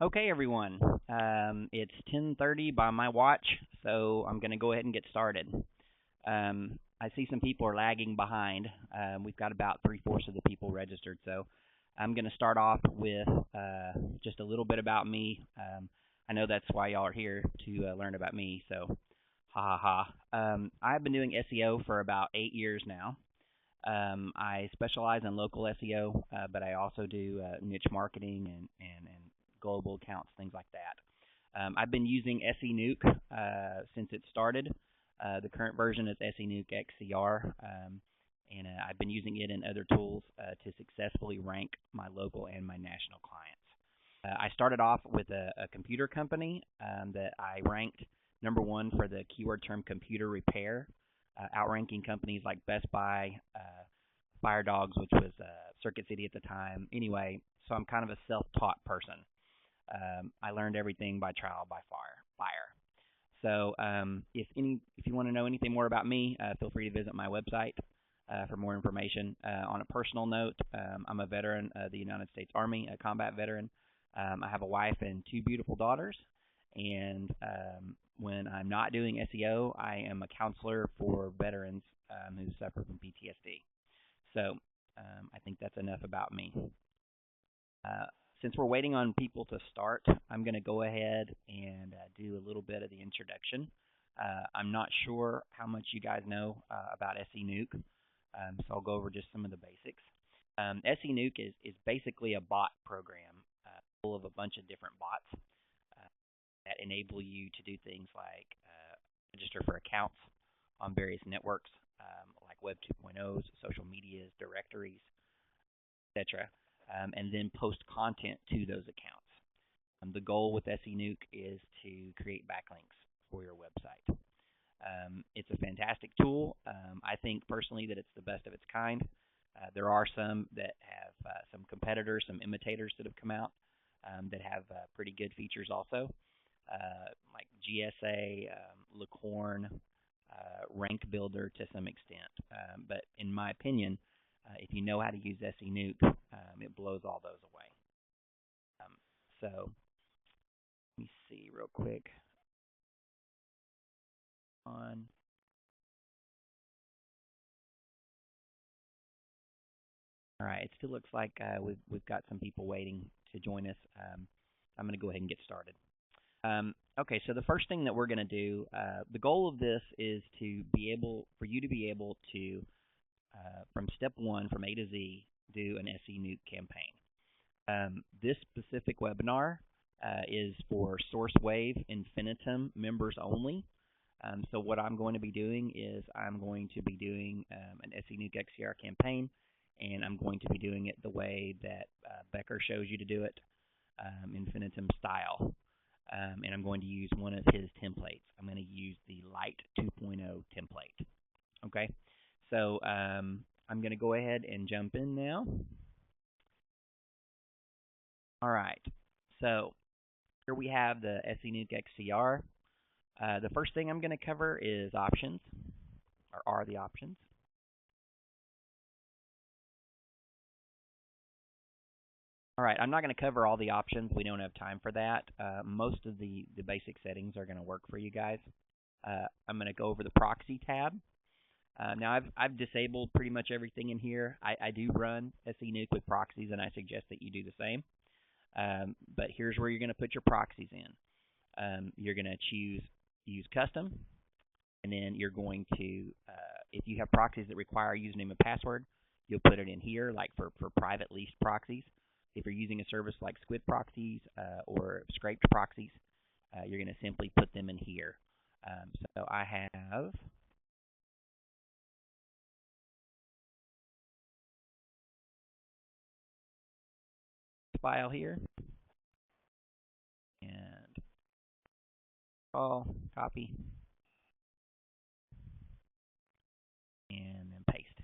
Okay, everyone. It's 10:30 by my watch, so I'm going to go ahead and get started. I see some people are lagging behind. We've got about three-fourths of the people registered, so I'm going to start off with just a little bit about me. I know that's why y'all are here to learn about me, so ha ha ha. I've been doing SEO for about 8 years now. I specialize in local SEO, but I also do niche marketing and global accounts, things like that. I've been using SENuke since it started. The current version is SENuke XCR, and I've been using it in other tools to successfully rank my local and my national clients. I started off with a computer company that I ranked #1 for the keyword term computer repair, outranking companies like Best Buy, Fire Dogs, which was Circuit City at the time. Anyway, so I'm kind of a self-taught person. I learned everything by trial by fire. So if you want to know anything more about me, feel free to visit my website for more information. On a personal note, I'm a veteran of the United States Army, a combat veteran. I have a wife and 2 beautiful daughters, and when I'm not doing SEO, I am a counselor for veterans who suffer from PTSD. So I think that's enough about me. Since we're waiting on people to start, I'm going to go ahead and do a little bit of the introduction. I'm not sure how much you guys know about SENuke, so I'll go over just some of the basics. SENuke is basically a bot program full of a bunch of different bots that enable you to do things like register for accounts on various networks like Web 2.0s, social medias, directories, etc., and then post content to those accounts. The goal with SENuke is to create backlinks for your website. It's a fantastic tool. I think personally that it's the best of its kind. There are some that have some competitors, some imitators that have come out that have pretty good features also, like GSA, Licorn, Rank Builder to some extent. But in my opinion, if you know how to use SENuke, it blows all those away. So let me see real quick. All right, it still looks like we've got some people waiting to join us. I'm going to go ahead and get started. Okay, so the first thing that we're going to do, the goal of this is for you to be able to, from step 1, from A to Z, do an SENuke campaign. This specific webinar is for SourceWave Infinitum members only. So what I'm going to be doing is I'm going to be doing an SENuke XCR campaign, and I'm going to be doing it the way that Becker shows you to do it, Infinitum style. And I'm going to use one of his templates. I'm going to use the Lite 2.0 template. Okay, so I'm going to go ahead and jump in now. All right, so here we have the SENuke XCR. The first thing I'm going to cover is options, or are the options. All right, I'm not going to cover all the options. We don't have time for that. Most of the basic settings are going to work for you guys. I'm going to go over the proxy tab. Now, I've disabled pretty much everything in here. I do run SENuke with proxies, and I suggest that you do the same. But here's where you're going to put your proxies in. You're going to choose Use Custom, and then you're going to, if you have proxies that require a username and password, you'll put it in here, like for private leased proxies. If you're using a service like Squid Proxies or Scraped Proxies, you're going to simply put them in here. So I have file here, and copy, and then paste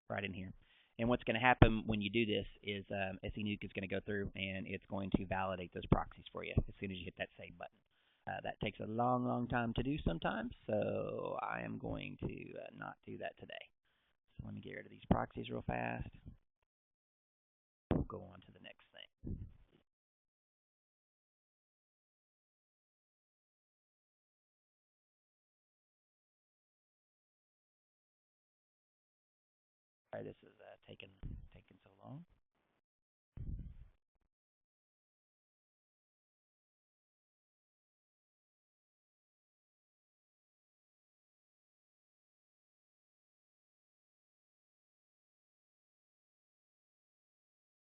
right in here. And what's going to happen when you do this is SENuke is going to go through and it's going to validate those proxies for you as soon as you hit that save button. That takes a long time to do sometimes, so I am going to not do that today. So let me get rid of these proxies real fast. We'll go on to the next thing. Sorry, this is taking so long.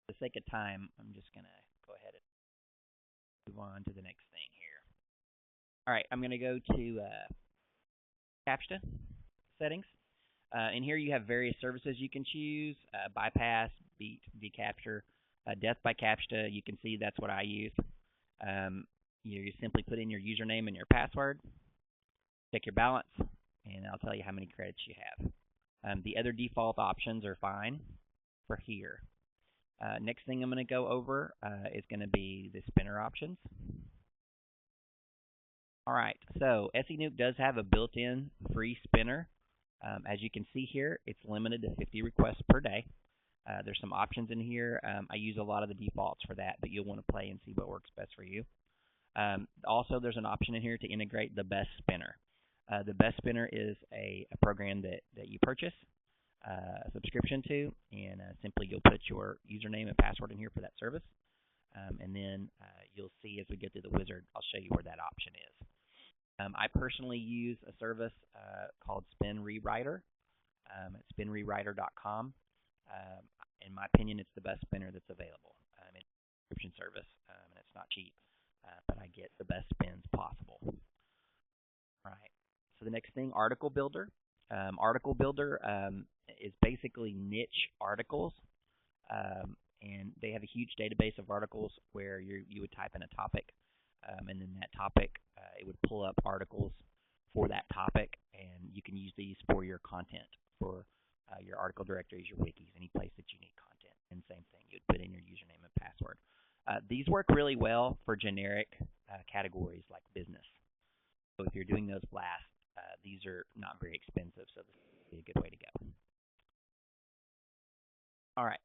For the sake of time, I'm just going to go ahead and move on to the next thing here. All right, I'm going to go to CAPTCHA settings. In here you have various services you can choose, bypass, beat, vCAPTCHA, death by CAPTCHA. You can see that's what I use. You simply put in your username and your password, check your balance, and I'll tell you how many credits you have. The other default options are fine for here. Next thing I'm going to go over is going to be the spinner options. All right, so SENuke does have a built-in free spinner. As you can see here, it's limited to 50 requests per day. There's some options in here. I use a lot of the defaults for that, but you'll want to play and see what works best for you. Also, there's an option in here to integrate the Best Spinner. The Best Spinner is a program that you purchase a subscription to, and simply you'll put your username and password in here for that service. And then you'll see as we get through the wizard, I'll show you where that option is. I personally use a service called Spin Rewriter at spinrewriter.com. In my opinion, it's the best spinner that's available. It's a subscription service, and it's not cheap, but I get the best spins possible. All right. So the next thing, Article Builder. Article Builder is basically niche articles, and they have a huge database of articles where you would type in a topic, and then that topic, it would pull up articles for that topic, and you can use these for your content, for your article directories, your wikis, any place that you need content. And same thing, you'd put in your username and password. These work really well for generic categories like business. So if you're doing those blasts, these are not very expensive, so this would be a good way to go. All right.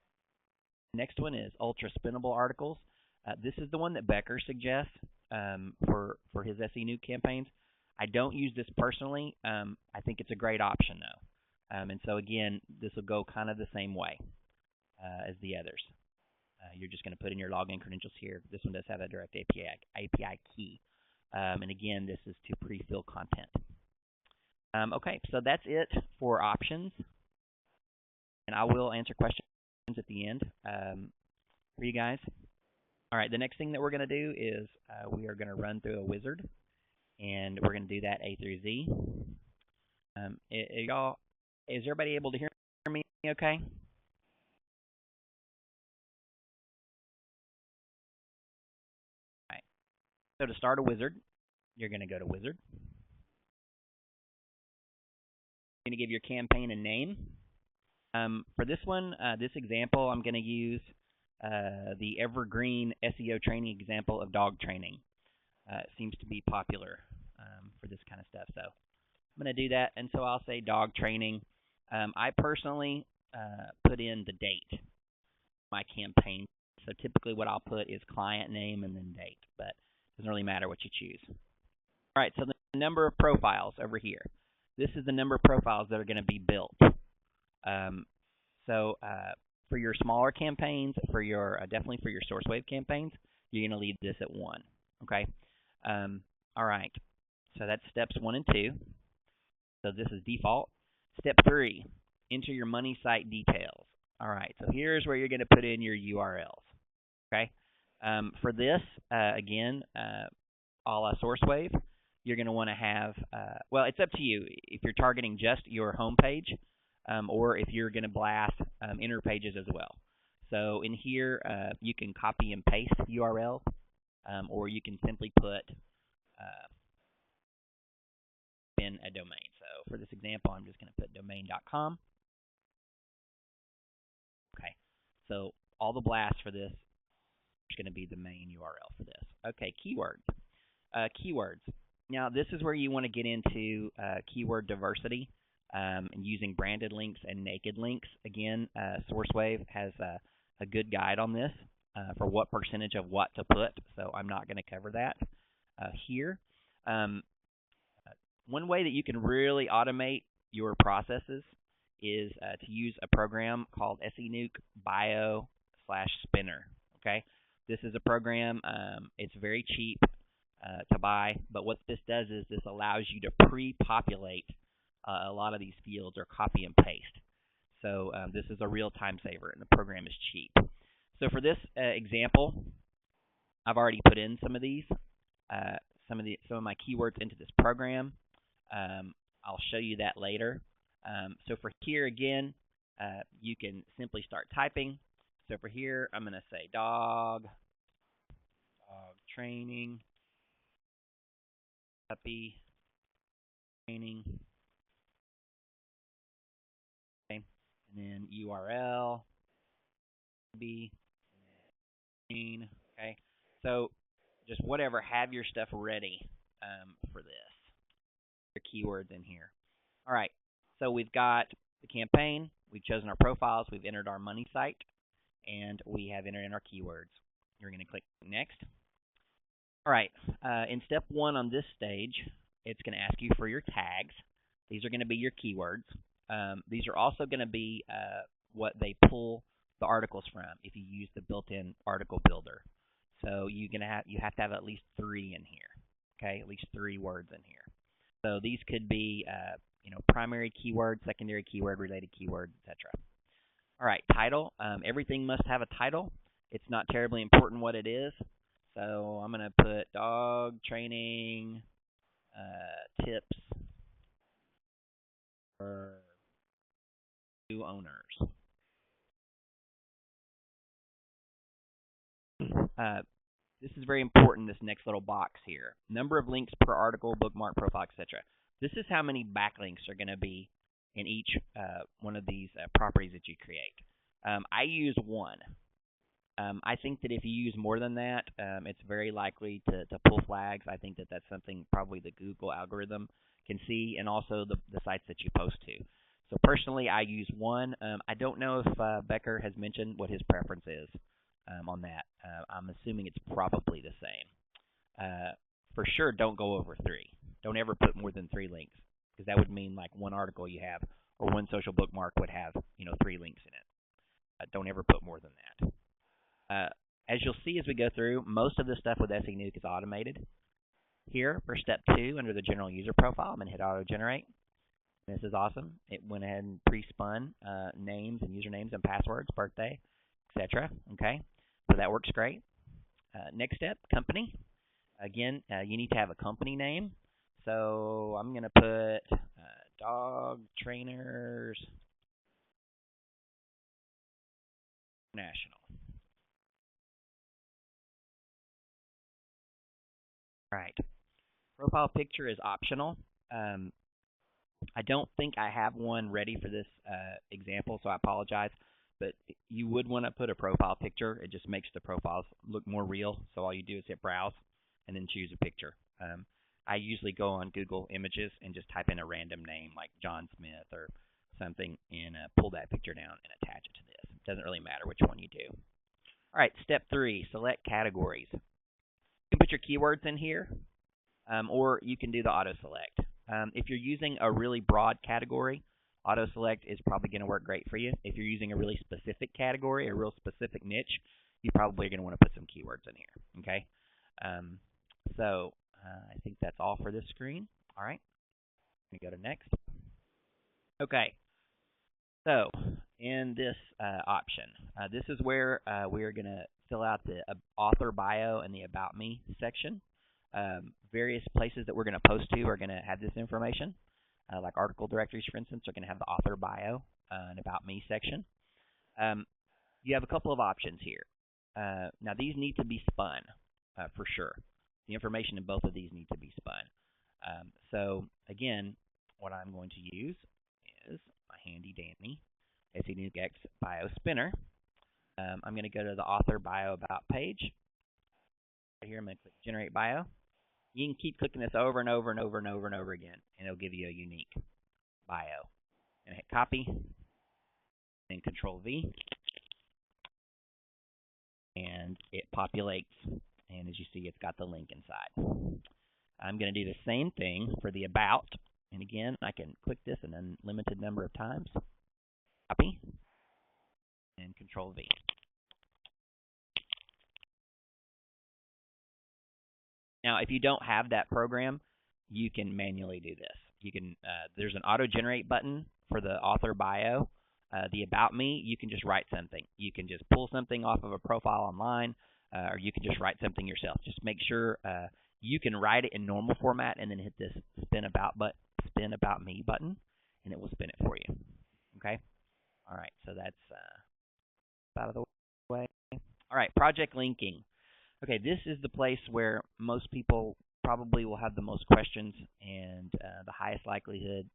Next one is ultra spinnable articles. This is the one that Becker suggests for his SENuke campaigns. I don't use this personally. I think it's a great option, though. And so, again, this will go kind of the same way as the others. You're just going to put in your login credentials here. This one does have a direct API key. And, again, this is to pre-fill content. Okay, so that's it for options. And I will answer questions at the end for you guys. All right, the next thing that we're going to do is we are going to run through a wizard, and we're going to do that A through Z. Y'all, is everybody able to hear me okay? All right, so to start a wizard, you're going to go to Wizard. You're going to give your campaign a name. For this one, this example, I'm going to use the evergreen SEO training example of dog training. It seems to be popular for this kind of stuff. So I'm going to do that, and so I'll say dog training. I personally put in the date, my campaign. So typically what I'll put is client name and then date, but it doesn't really matter what you choose. All right, so the number of profiles over here. This is the number of profiles that are going to be built. For your smaller campaigns, for your definitely for your SourceWave campaigns, you're going to leave this at 1. Okay. All right. So that's steps 1 and 2. So this is default. Step 3, enter your money site details. All right. So here's where you're going to put in your URLs. Okay. For this, again, a la SourceWave, you're going to want to have. Well, it's up to you if you're targeting just your home page. Or if you're going to blast inner pages as well. So in here, you can copy and paste URLs, or you can simply put in a domain. So for this example, I'm just going to put domain.com. Okay, so all the blasts for this is going to be the main URL for this. Okay, keywords. Keywords. Now, this is where you want to get into keyword diversity. And using branded links and naked links. Again, SourceWave has a good guide on this for what percentage of what to put, so I'm not going to cover that here. One way that you can really automate your processes is to use a program called SENuke Bio/Spinner. Okay, this is a program. It's very cheap to buy, but what this does is this allows you to pre-populate a lot of these fields or copy and paste. So this is a real time saver, and the program is cheap. So for this example, I've already put in some of these, some of my keywords into this program. I'll show you that later. So for here again, you can simply start typing. So for here, I'm going to say dog training, puppy training, okay, and then URL, be, okay. So just whatever, have your stuff ready for this. Your keywords in here. All right, so we've got the campaign, we've chosen our profiles, we've entered our money site, and we have entered in our keywords. You're going to click next. All right, in step 1 on this stage, it's going to ask you for your tags. These are going to be your keywords. These are also going to be what they pull the articles from if you use the built-in article builder. So you have to have at least 3 in here. Okay, at least 3 words in here. So these could be primary keyword, secondary keyword, related keyword, etc. All right, title. Everything must have a title. It's not terribly important what it is. So I'm going to put dog training tips for new owners. This is very important, this next little box here. Number of links per article, bookmark, profile, etc. This is how many backlinks are going to be in each one of these properties that you create. I use 1. I think that if you use more than that, it's very likely to pull flags. I think that that's something probably the Google algorithm can see, and also the sites that you post to. So personally, I use 1. I don't know if Becker has mentioned what his preference is on that. I'm assuming it's probably the same. For sure, don't go over 3. Don't ever put more than 3 links, because that would mean like one article you have or one social bookmark would have 3 links in it. Don't ever put more than that. As you'll see as we go through, most of the stuff with SENuke is automated. Here, for step 2, under the general user profile, I'm going to hit auto generate. This is awesome. It went ahead and pre-spun names and usernames and passwords, birthday, etc. Okay, so that works great. Next step, company. Again, you need to have a company name. So I'm going to put Dog Trainers National. All right. Profile picture is optional. I don't think I have one ready for this example, so I apologize. But you would want to put a profile picture. It just makes the profiles look more real. So all you do is hit browse and then choose a picture. I usually go on Google Images and just type in a random name like John Smith or something and pull that picture down and attach it to this. It doesn't really matter which one you do. All right, step 3, select categories. You can put your keywords in here, or you can do the auto select. If you're using a really broad category, auto select is probably going to work great for you. If you're using a really specific category, a real specific niche, you probably are going to want to put some keywords in here. Okay, so I think that's all for this screen. All right, let me go to next. Okay, so in this option, this is where we are going to fill out the author bio and the about me section. Various places that we're going to post to are going to have this information. Like article directories, for instance, are going to have the author bio and about me section. You have a couple of options here. Now, these need to be spun for sure. The information in both of these need to be spun. So, again, what I'm going to use is my handy dandy SENuke X Bio Spinner. I'm going to go to the author bio about page. Right here, I'm going to click Generate Bio. You can keep clicking this over and over and over and over and over again, and it'll give you a unique bio. And hit copy, and Control V, and it populates. And as you see, it's got the link inside. I'm going to do the same thing for the about. And again, I can click this an unlimited number of times. copy, and Control V. Now, if you don't have that program, you can manually do this. You can there's an auto-generate button for the author bio. The About Me, you can just write something. You can just pull something off of a profile online, or you can just write something yourself. Just make sure you can write it in normal format and then hit this Spin About Me button, and it will spin it for you. Okay? All right, so that's out of the way. All right, project linking. Okay, this is the place where most people probably will have the most questions and the highest likelihood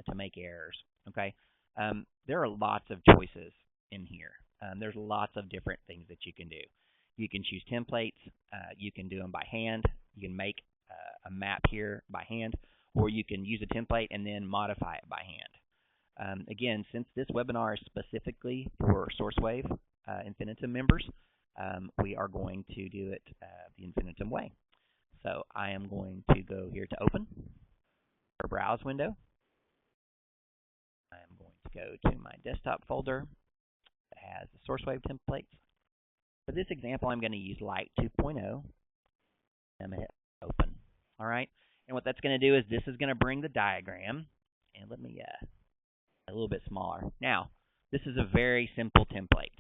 to make errors. Okay, there are lots of choices in here. There's lots of different things that you can do. You can choose templates. You can do them by hand. You can make a map here by hand, or you can use a template and then modify it by hand. Again, since this webinar is specifically for SourceWave Infinitum members, we are going to do it the Infinitum way. So I am going to go here to Open, or Browse window. I am going to go to my desktop folder that has the SourceWave templates. For this example, I'm going to use Lite 2.0. I'm going to hit Open. All right, and what that's going to do is this is going to bring the diagram, and let me a little bit smaller. Now, this is a very simple template.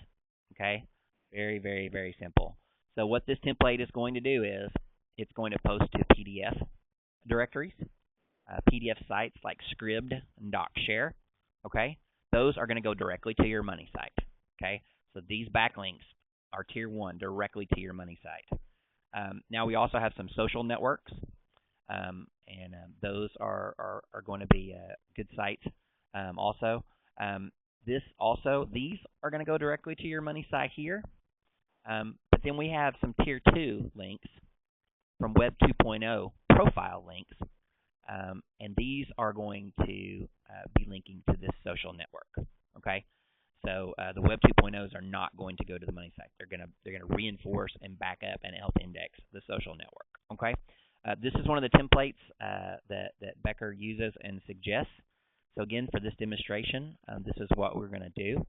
Okay, very, very, very simple. So what this template is going to do is it's going to post to PDF directories, PDF sites like Scribd and DocShare. Okay, those are going to go directly to your money site. Okay, so these backlinks are tier 1 directly to your money site. Now we also have some social networks, and those are going to be good sites also. These are going to go directly to your money site here. But then we have some tier 2 links from Web 2.0 profile links, and these are going to be linking to this social network. Okay, so the Web 2.0s are not going to go to the money site. They're going to reinforce and back up and help index the social network. Okay, this is one of the templates that Becker uses and suggests. So again, for this demonstration, this is what we're going to do.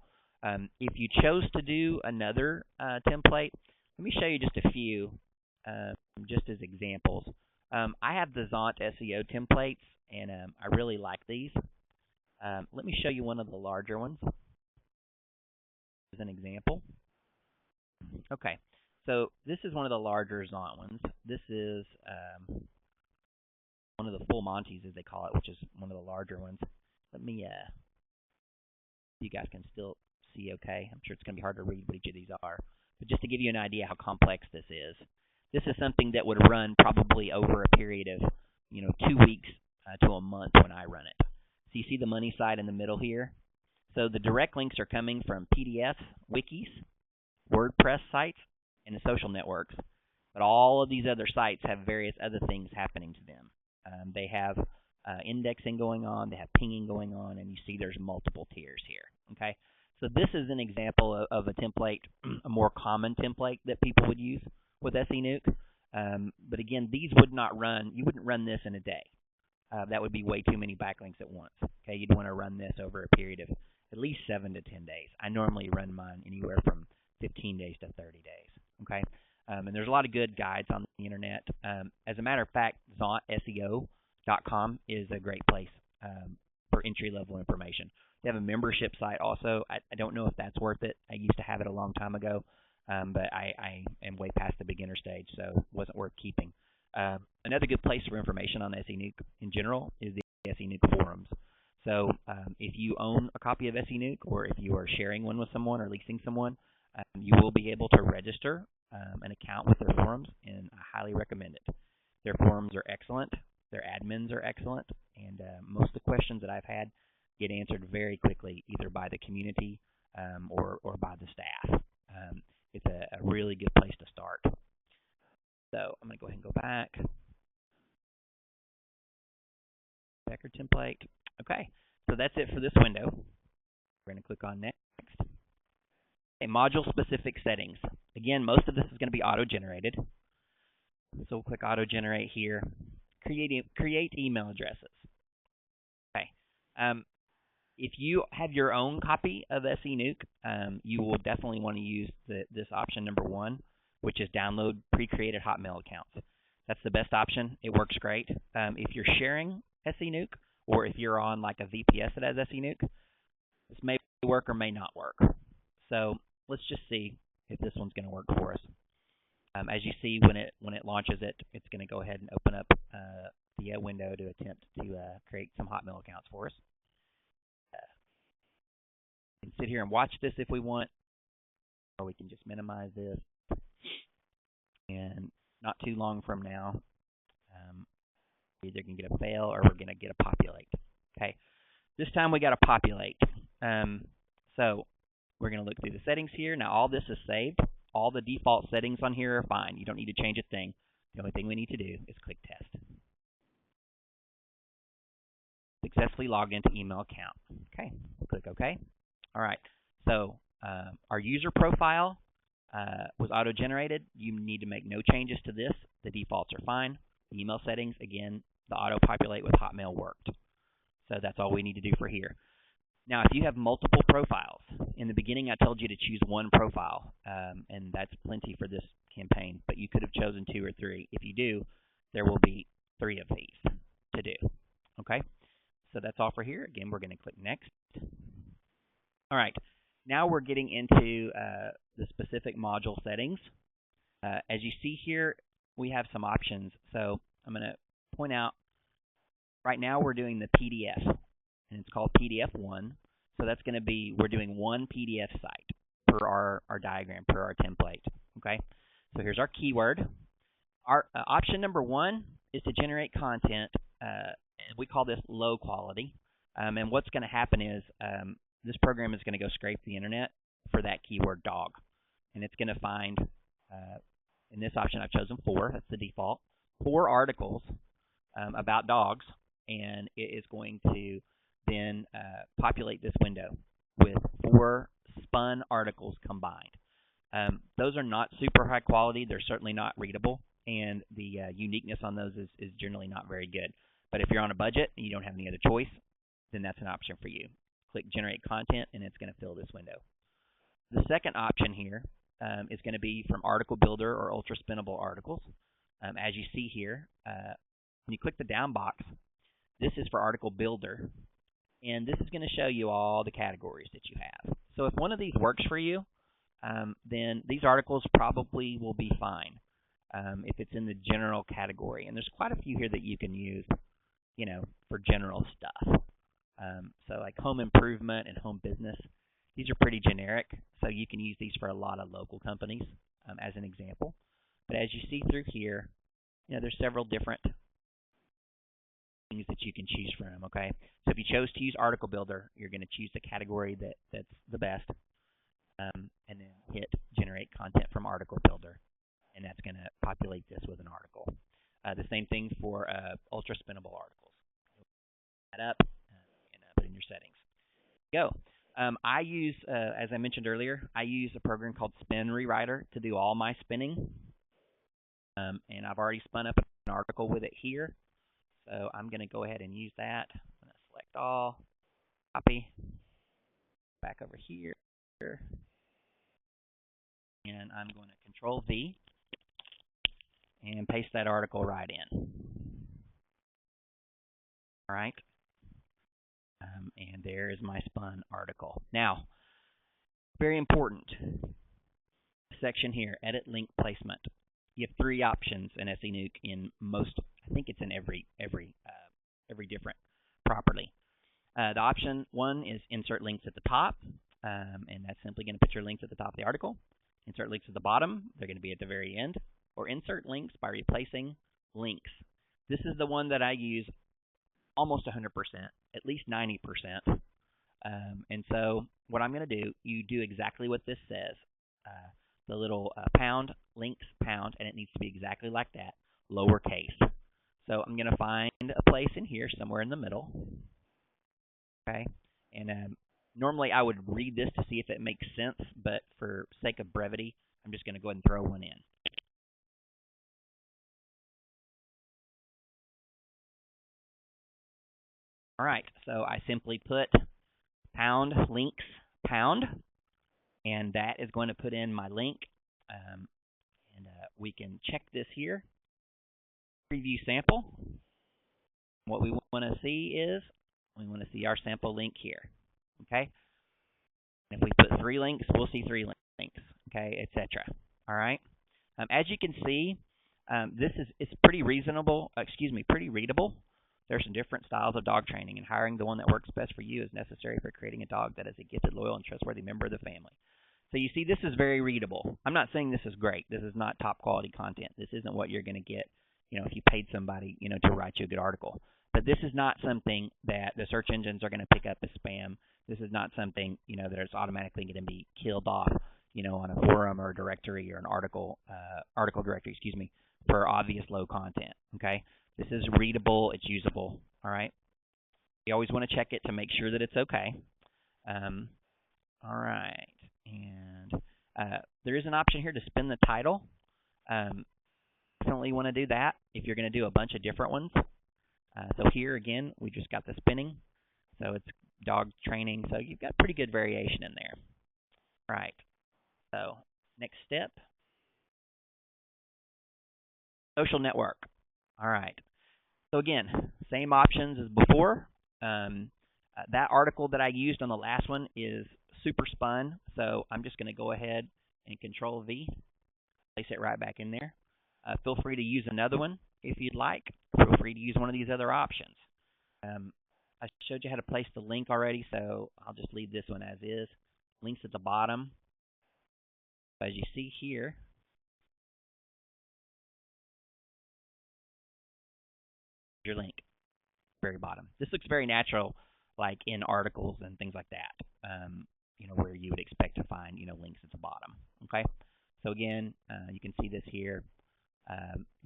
If you chose to do another template, let me show you just a few, just as examples. I have the Zont SEO templates, and I really like these. Let me show you one of the larger ones as an example. Okay, so this is one of the larger Zont ones. This is one of the full Monties, as they call it, which is one of the larger ones. Let me, you guys can still see okay. I'm sure it's going to be hard to read what each of these are. But just to give you an idea how complex this is something that would run probably over a period of 2 weeks to a month when I run it. So you see the money side in the middle here. So the direct links are coming from PDFs, wikis, WordPress sites, and the social networks. But all of these other sites have various other things happening to them. They have indexing going on, they have pinging going on, and you see there's multiple tiers here. Okay, so this is an example of a template, a more common template that people would use with SENuke. But again, these would not run. You wouldn't run this in a day. That would be way too many backlinks at once. Okay, you'd want to run this over a period of at least 7 to 10 days. I normally run mine anywhere from 15 days to 30 days. Okay, and there's a lot of good guides on the internet. As a matter of fact, ZontSEO.com is a great place for entry-level information. They have a membership site also. I don't know if that's worth it. I used to have it a long time ago, but I am way past the beginner stage, so it wasn't worth keeping. Another good place for information on SENuke in general is the SENuke forums. So if you own a copy of SENuke, or if you are sharing one with someone or leasing someone, you will be able to register an account with their forums, and I highly recommend it. Their forums are excellent. Their admins are excellent, and most of the questions that I've had get answered very quickly, either by the community or by the staff. It's a really good place to start. So I'm going to go ahead and go back. Becker template. Okay, so that's it for this window. We're going to click on Next. Okay, module-specific settings. Again, most of this is going to be auto-generated. So we'll click Auto-Generate here. Create email addresses. Okay. If you have your own copy of SE Nuke, you will definitely want to use this option number 1, which is download pre-created Hotmail accounts. That's the best option. It works great. If you're sharing SE Nuke, or if you're on like a VPS that has SE Nuke, this may work or may not work. So let's just see if this one's going to work for us. As you see, when it launches it, it's going to go ahead and open up the window to attempt to create some Hotmail accounts for us. We can sit here and watch this if we want, or we can just minimize this. And not too long from now, we either can get a fail or we're going to get a populate. Okay, this time we got a populate. So we're going to look through the settings here. Now all this is saved. All the default settings on here are fine. You don't need to change a thing. The only thing we need to do is click test. Successfully logged into email account. Okay, click OK. All right, so our user profile was auto-generated. You need to make no changes to this. The defaults are fine. The email settings, again, the auto-populate with Hotmail worked. So that's all we need to do for here. Now, if you have multiple profiles, in the beginning I told you to choose one profile, and that's plenty for this campaign, but you could have chosen 2 or 3. If you do, there will be 3 of these to do. Okay, so that's all for here. Again, we're going to click Next. All right, now we're getting into the specific module settings. As you see here, we have some options. So I'm going to point out, right now we're doing the PDF, and it's called PDF1. So that's going to be, we're doing one PDF site per our diagram, per our template. Okay, so here's our keyword. Our option number 1 is to generate content. We call this low quality. And what's going to happen is this program is going to go scrape the internet for that keyword dog. And it's going to find, in this option I've chosen 4, that's the default, 4 articles about dogs, and it is going to then populate this window with 4 spun articles combined. Those are not super high quality. They're certainly not readable, and the uniqueness on those is generally not very good. But if you're on a budget and you don't have any other choice, then that's an option for you. Click Generate Content, and it's going to fill this window. The second option here is going to be from Article Builder or Ultra Spinnable Articles. As you see here, when you click the down box, this is for Article Builder, and this is going to show you all the categories that you have. So if one of these works for you, then these articles probably will be fine if it's in the general category. And there's quite a few here that you can use, for general stuff. So like home improvement and home business, these are pretty generic, so you can use these for a lot of local companies as an example. But as you see through here, there's several different things that you can choose from, okay? So if you chose to use Article Builder, you're going to choose the category that's the best, and then hit Generate Content from Article Builder, and that's going to populate this with an article. The same thing for Ultra Spinnable Articles. That up and put in your settings. Go. I use, as I mentioned earlier, I use a program called Spin Rewriter to do all my spinning, and I've already spun up an article with it here. So I'm going to go ahead and use that. I'm going to select all, copy, back over here, and I'm going to Control V and paste that article right in. All right, and there is my spun article. Now, very important section here: edit link placement. You have 3 options in SE Nuke in most. I think it's in every different property. The option 1 is insert links at the top, and that's simply going to put your links at the top of the article. Insert links at the bottom, they're going to be at the very end. Or insert links by replacing links. This is the one that I use almost 100%, at least 90%. And so what I'm going to do, you do exactly what this says. The little pound, links, pound, and it needs to be exactly like that, lowercase. So I'm going to find a place in here somewhere in the middle. Okay, and normally I would read this to see if it makes sense, but for sake of brevity, I'm just going to go ahead and throw one in. All right, so I simply put pound links pound, and that is going to put in my link. And we can check this here. Preview sample. What we want to see is we want to see our sample link here. Okay. And if we put 3 links, we'll see 3 links. Okay, etc. All right. As you can see, it's pretty reasonable. Pretty readable. There's some different styles of dog training, and hiring the one that works best for you is necessary for creating a dog that is a gifted, loyal, and trustworthy member of the family. So you see, this is very readable. I'm not saying this is great. This is not top quality content. This isn't what you're going to get, if you paid somebody, to write you a good article. But this is not something that the search engines are going to pick up as spam. This is not something, that is automatically going to be killed off, on a forum or a directory or an article directory, for obvious low content. Okay, this is readable. It's usable. All right. You always want to check it to make sure that it's okay. All right. And there is an option here to spin the title. Definitely want to do that if you're going to do a bunch of different ones. So here again, we just got the spinning. So it's dog training. So you've got pretty good variation in there. All right. So next step, social network. All right. So again, same options as before. That article that I used on the last one is super spun, so I'm just going to go ahead and Control V, place it right back in there. Feel free to use another one if you'd like. Feel free to use one of these other options. I showed you how to place the link already, so I'll just leave this one as is. Links at the bottom. As you see here, your link, very bottom. This looks very natural, like in articles and things like that. Where you would expect to find, links at the bottom. Okay. So again, you can see this here.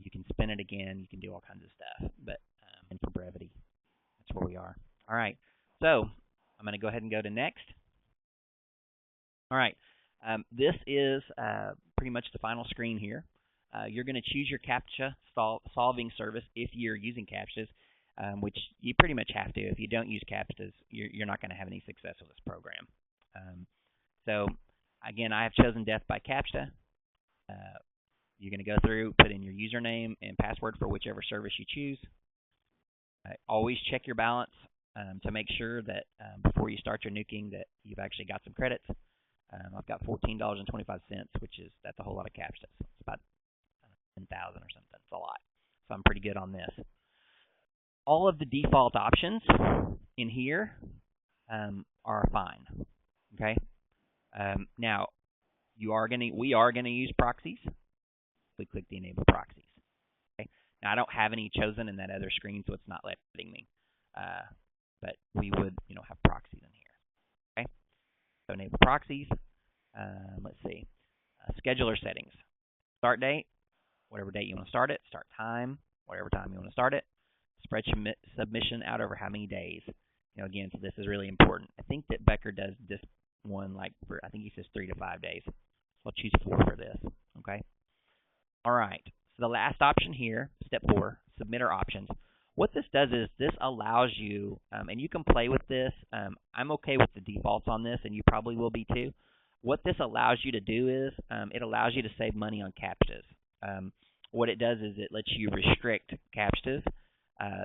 You can spin it again. You can do all kinds of stuff. But and for brevity, that's where we are. All right. So I'm going to go ahead and go to next. All right. This is pretty much the final screen here. You're going to choose your CAPTCHA solving service if you're using CAPTCHAs, which you pretty much have to. If you don't use CAPTCHAs, you're not going to have any success with this program. So again, I have chosen Death by CAPTCHA. You're going to go through, put in your username and password for whichever service you choose. Always check your balance to make sure that before you start your nuking that you've actually got some credits. I've got $14.25, that's a whole lot of CAPTCHAs. It's about 10,000 or something. It's a lot. So I'm pretty good on this. All of the default options in here are fine. Okay. Now we are going to use proxies. We click the enable proxies. Okay. Now I don't have any chosen in that other screen, so it's not letting me. But we would, have proxies in here. Okay. So enable proxies. Let's see. Scheduler settings. Start date, whatever date you want to start it. Start time, whatever time you want to start it. Spread submission out over how many days. Again, so this is really important. I think that Becker does this one for, I think he says 3 to 5 days. So I'll choose 4 for this. Okay. All right. So the last option here, step 4, submit our options. What this does is this allows you, and you can play with this. I'm okay with the defaults on this, and you probably will be too. What this allows you to do is it allows you to save money on CAPTCHAs. What it does is it lets you restrict CAPTCHAs,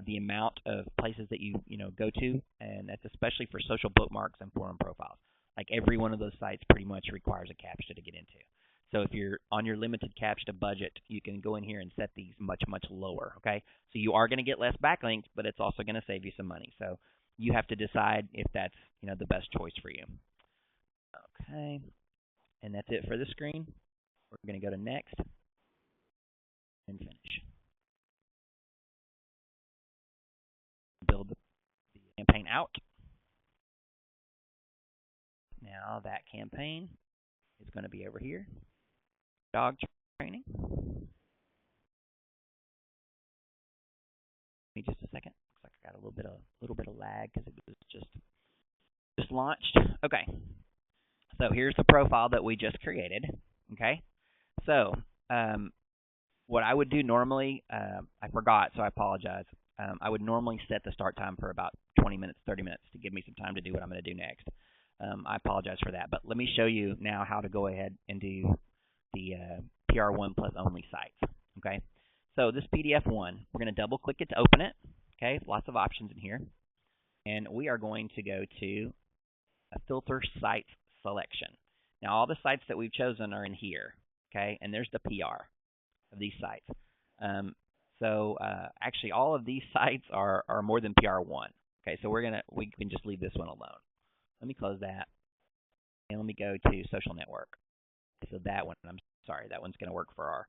the amount of places that you go to, and that's especially for social bookmarks and forum profiles. Like every one of those sites pretty much requires a CAPTCHA to get into. So if you're on your limited CAPTCHA budget, you can go in here and set these much, much lower. Okay, so you are going to get less backlinks, but it's also going to save you some money. So you have to decide if that's the best choice for you. Okay, and that's it for this screen. We're going to go to next and finish. Build the campaign out. Now that campaign is going to be over here. Dog training. Give me just a second. Looks like I got a little bit of lag because it was just launched. Okay. So here's the profile that we just created. Okay. So what I would do normally, I forgot, so I apologize. I would normally set the start time for about 20 minutes, 30 minutes to give me some time to do what I'm going to do next. I apologize for that, but let me show you now how to go ahead and do the PR1 plus only sites. Okay, so this PDF1, we're going to double click it to open it. Okay, lots of options in here, and we are going to go to a filter site selection. Now all the sites that we've chosen are in here. Okay, and there's the PR of these sites. Actually, all of these sites are more than PR1. Okay, so we can just leave this one alone. Let me close that, and let me go to social network. So that one, I'm sorry, that one's going to work for our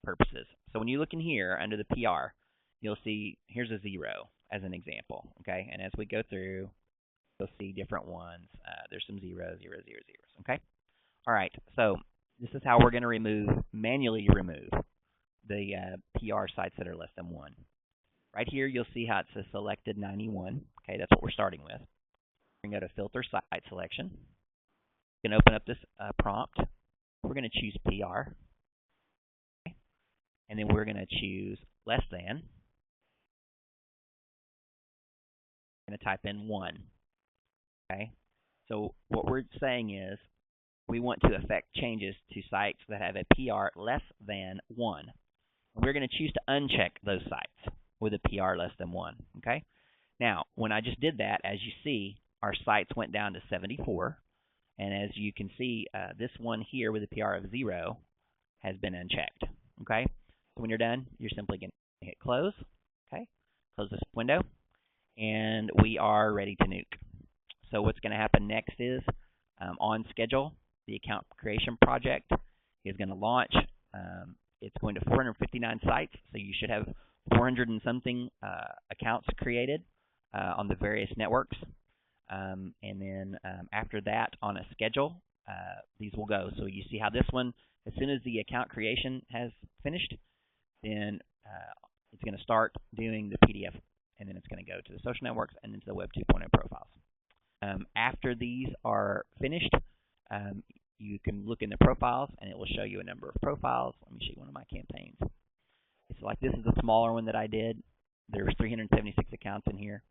purposes. So when you look in here under the PR, you'll see here's a 0 as an example. Okay, and as we go through, you'll see different ones. There's some 0, 0, 0, 0s. Okay, all right. So this is how we're going to manually remove the PR sites that are less than 1. Right here, you'll see how it says selected 91. Okay, that's what we're starting with. We're going to go to filter site selection. You can open up this prompt. We're going to choose PR. Okay. And then we're going to choose less than. We're going to type in 1. Okay. So what we're saying is we want to affect changes to sites that have a PR less than 1. And we're going to choose to uncheck those sites with a PR less than 1. Okay. Now, when I just did that, as you see, our sites went down to 74. And as you can see, this one here with a PR of 0 has been unchecked. Okay. So when you're done, you're simply going to hit close. Okay. Close this window. And we are ready to nuke. So what's going to happen next is on schedule, the account creation project is going to launch. It's going to 459 sites, so you should have 400 and something accounts created on the various networks. And then after that, on a schedule, these will go. So you see how this one, as soon as the account creation has finished, then it's going to start doing the PDF, and then it's going to go to the social networks and into the Web 2.0 profiles. After these are finished, you can look in the profiles, and it will show you a number of profiles. Let me show you one of my campaigns. So like this is a smaller one that I did. There's 376 accounts in here.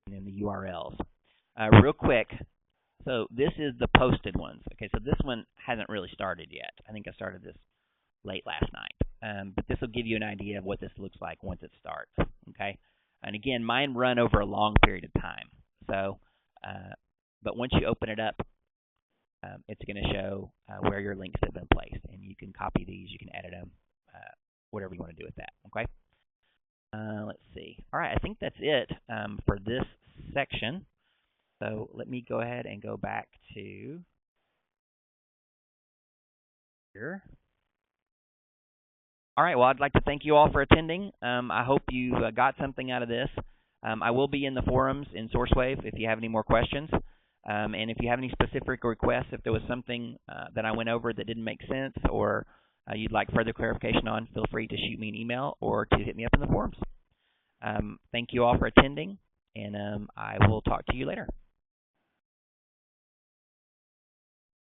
And then the URLs. Real quick, so this is the posted ones. Okay, so this one hasn't really started yet. I think I started this late last night. But this will give you an idea of what this looks like once it starts. Okay, and again, mine run over a long period of time. So, but once you open it up, it's going to show where your links have been placed, and you can copy these, you can edit them, whatever you want to do with that. Okay. Let's see. All right, I think that's it for this section. So let me go ahead and go back to here. All right, well, I'd like to thank you all for attending. I hope you got something out of this. I will be in the forums in SourceWave if you have any more questions. And if you have any specific requests, if there was something that I went over that didn't make sense or you'd like further clarification on, feel free to shoot me an email or to hit me up in the forums. Thank you all for attending, and I will talk to you later.